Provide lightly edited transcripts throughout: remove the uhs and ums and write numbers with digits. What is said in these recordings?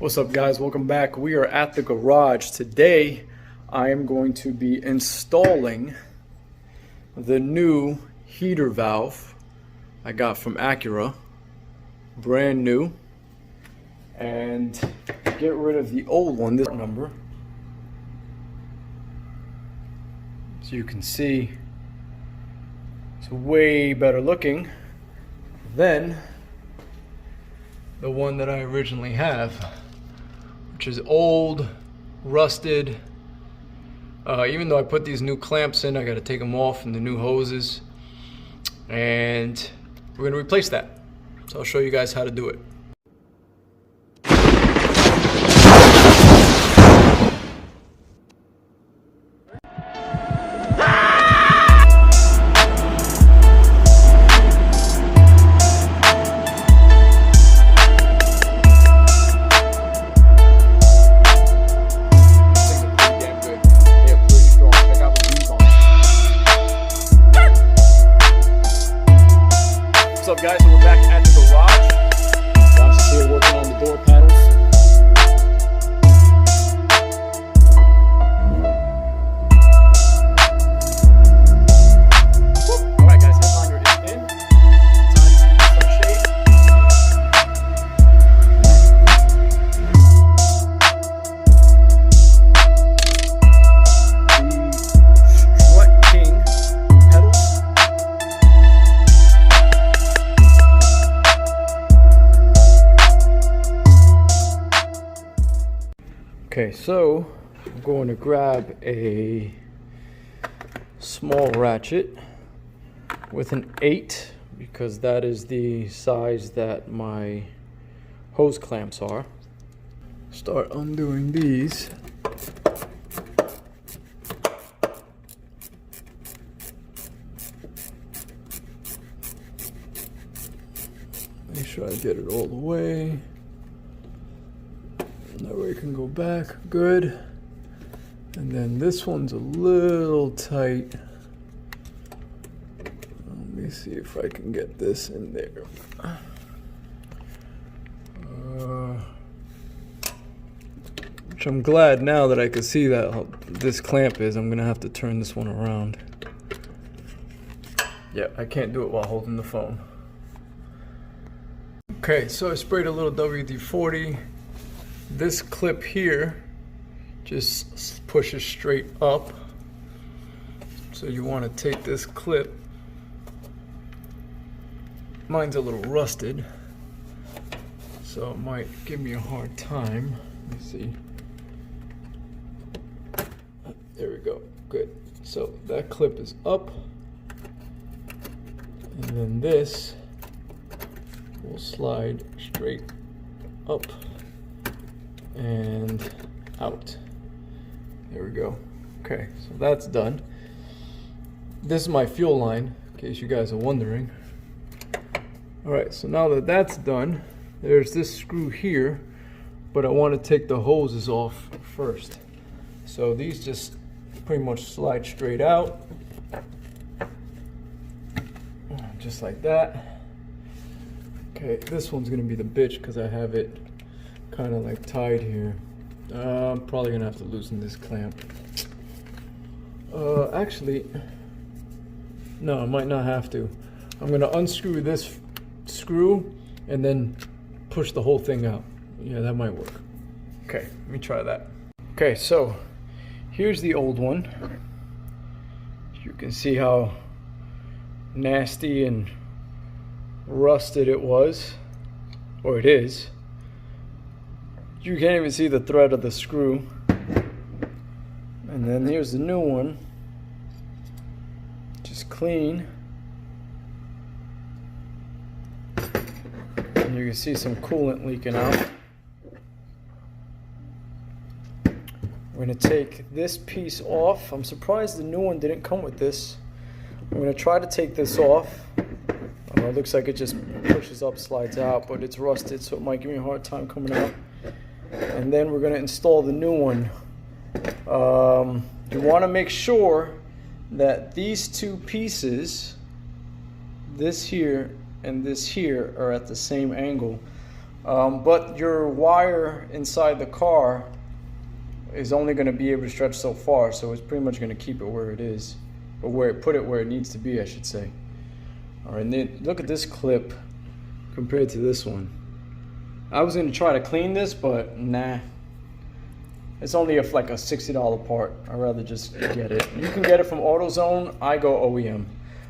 What's up, guys? Welcome back. We are at the garage. Today I am going to be installing the new heater valve I got from Acura, brand new, and get rid of the old one, this number. So you can see it's way better looking than the one that I originally have, which is old, rusted. Even though I put these new clamps in, I got to take them off and the new hoses, and we're going to replace that. So I'll show you guys how to do it. What's up, guys? So we're back at the garage. Josh is here working on the door panels. Alright, guys, headliner is in. Time to sunshade. The Strut King pedals. Okay, so I'm going to grab a small ratchet with an 8 because that is the size that my hose clamps are. Start undoing these. Make sure I get it all the way. That way it can go back, good. And then this one's a little tight. Let me see if I can get this in there. Which I'm glad now that I can see that how this clamp is. I'm gonna have to turn this one around. Yeah, I can't do it while holding the phone. Okay, so I sprayed a little WD-40. This clip here just pushes straight up. So you want to take this clip. Mine's a little rusted, so it might give me a hard time. Let me see. There we go. Good. So that clip is up. And then this will slide straight up and out. There we go. Okay, so that's done. This is my fuel line, in case you guys are wondering. Alright, so now that that's done, there's this screw here, but I want to take the hoses off first. So these just pretty much slide straight out, just like that. Okay, this one's gonna be the bitch because I have it kind of like tied here. I'm probably gonna have to loosen this clamp. Actually, no, I might not have to. I'm gonna unscrew this screw and then push the whole thing out. Yeah, that might work. Okay, let me try that. Okay, so here's the old one. You can see how nasty and rusted it was, or it is. You can't even see the thread of the screw. And then here's the new one. Just clean. And you can see some coolant leaking out. We're going to take this piece off. I'm surprised the new one didn't come with this. I'm going to try to take this off. It looks like it just pushes up, slides out, but it's rusted, so it might give me a hard time coming out. And then we're going to install the new one. You want to make sure that these two pieces, this here and this here, are at the same angle. But your wire inside the car is only going to be able to stretch so far, so it's pretty much going to keep it where it is, or put it where it needs to be, I should say. All right, and then look at this clip compared to this one. I was going to try to clean this, but nah. It's only like a $60 part. I'd rather just get it. You can get it from AutoZone. I go OEM.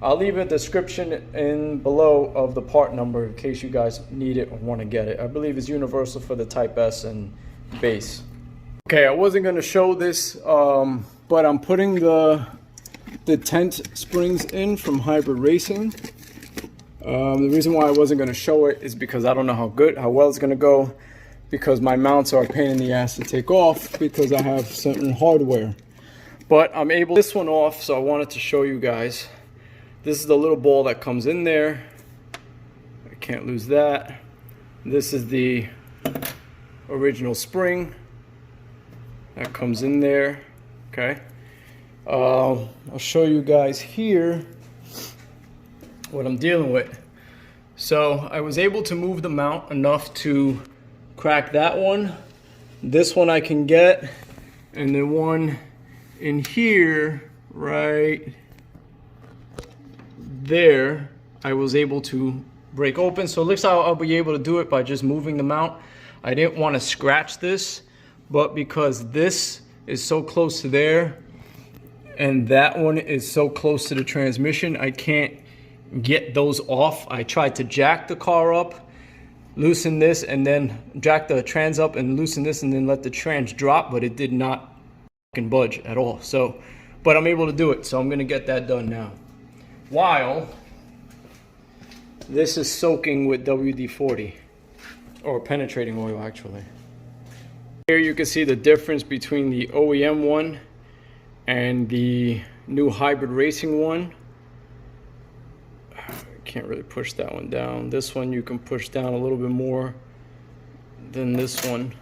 I'll leave a description in below of the part number in case you guys need it or want to get it. I believe it's universal for the Type S and base. Okay, I wasn't going to show this, but I'm putting the Detent springs in from Hybridracing. The reason why I wasn't going to show it is because I don't know how well it's going to go, because my mounts are a pain in the ass to take off because I have certain hardware. But I'm able to get this one off, so I wanted to show you guys. This is the little ball that comes in there. I can't lose that. This is the original spring that comes in there. Okay. I'll show you guys here what I'm dealing with. So I was able to move the mount enough to crack that one. This one I can get, and the one in here right there I was able to break open. So it looks like I'll be able to do it by just moving the mount. I didn't want to scratch this, but because this is so close to there and that one is so close to the transmission, I can't get those off. I tried to jack the car up, loosen this, and then jack the trans up and loosen this and then let the trans drop, but it did not fucking budge at all. So, but I'm able to do it, so I'm gonna get that done now. While this is soaking with WD-40, or penetrating oil actually. Here you can see the difference between the OEM one and the new Hybridracing one. Can't really push that one down. This one you can push down a little bit more than this one,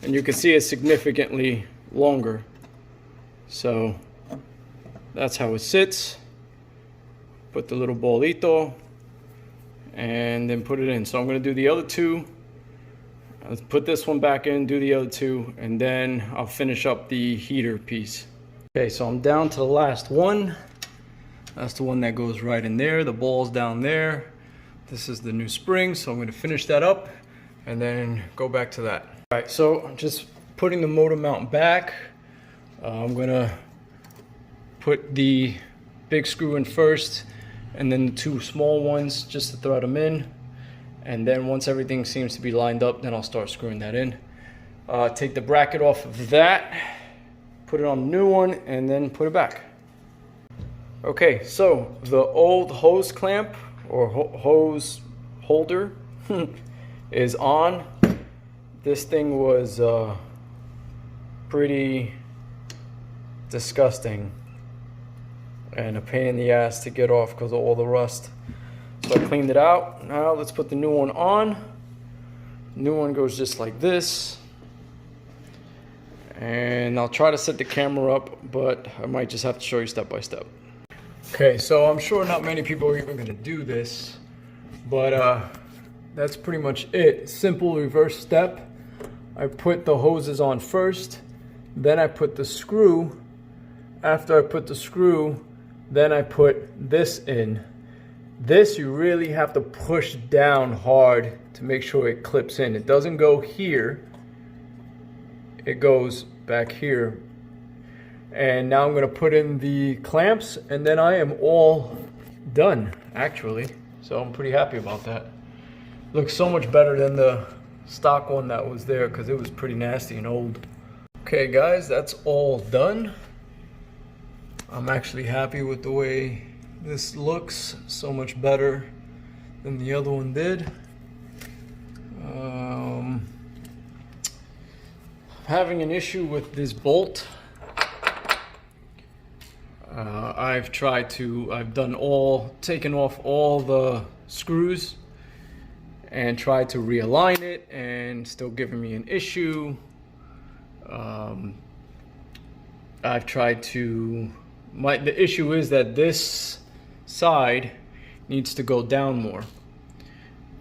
and you can see it's significantly longer. So that's how it sits. Put the little bolito and then put it in. So I'm going to do the other two. Let's put this one back in, do the other two, and then I'll finish up the heater piece. Okay, so I'm down to the last one. That's the one that goes right in there. The ball's down there. This is the new spring, so I'm going to finish that up and then go back to that. All right, so I'm just putting the motor mount back. I'm going to put the big screw in first and then the two small ones just to thread them in. And then once everything seems to be lined up, then I'll start screwing that in. Take the bracket off of that, put it on the new one, and then put it back. Okay, so the old hose clamp or hose holder is on. This thing was pretty disgusting and a pain in the ass to get off because of all the rust. So I cleaned it out. Now let's put the new one on. New one goes just like this. And I'll try to set the camera up, but I might just have to show you step by step. Okay, so I'm sure not many people are even going to do this, but that's pretty much it. Simple reverse step. I put the hoses on first, then I put the screw. After I put the screw, then I put this in. This you really have to push down hard to make sure it clips in. It doesn't go here, it goes back here. And now I'm going to put in the clamps, and then I am all done actually. So I'm pretty happy about that. Looks so much better than the stock one that was there because it was pretty nasty and old. Okay guys, that's all done. I'm actually happy with the way this looks, so much better than the other one did. Having an issue with this bolt. I've taken off all the screws and tried to realign it, and still giving me an issue. I've tried to, the issue is that this side needs to go down more.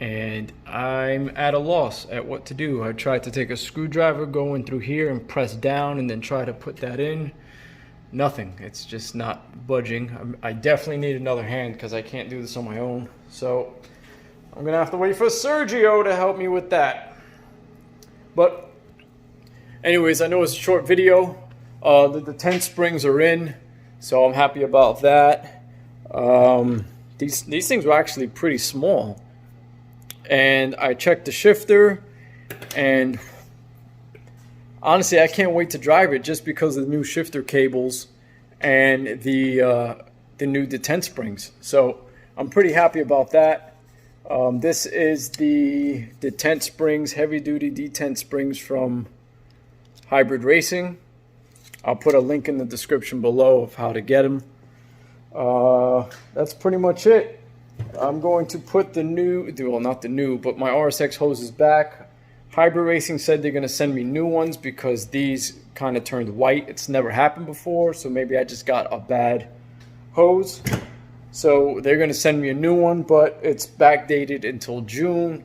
and I'm at a loss at what to do. I tried to take a screwdriver, go in through here and press down and then try to put that in. Nothing. It's just not budging. I definitely need another hand because I can't do this on my own. So I'm gonna have to wait for Sergio to help me with that. But anyways, I know it's a short video. The detent springs are in, so I'm happy about that. These things were actually pretty small. And I checked the shifter, and honestly, I can't wait to drive it just because of the new shifter cables and the new detent springs. So I'm pretty happy about that. This is the detent springs, heavy duty detent springs from Hybridracing. I'll put a link in the description below of how to get them. That's pretty much it. I'm going to put the new, well, not the new, but my RSX hoses back. Hybridracing said they're going to send me new ones because these kind of turned white. It's never happened before, so maybe I just got a bad hose. So they're going to send me a new one, but it's backdated until June.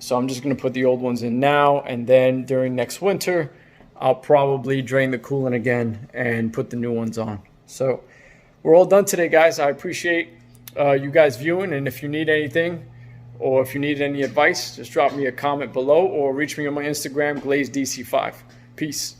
So I'm just going to put the old ones in now, and then during next winter, I'll probably drain the coolant again and put the new ones on. So we're all done today, guys. I appreciate you guys viewing, and if you need anything or if you need any advice, just drop me a comment below or reach me on my Instagram, GLAZEDC5. Peace.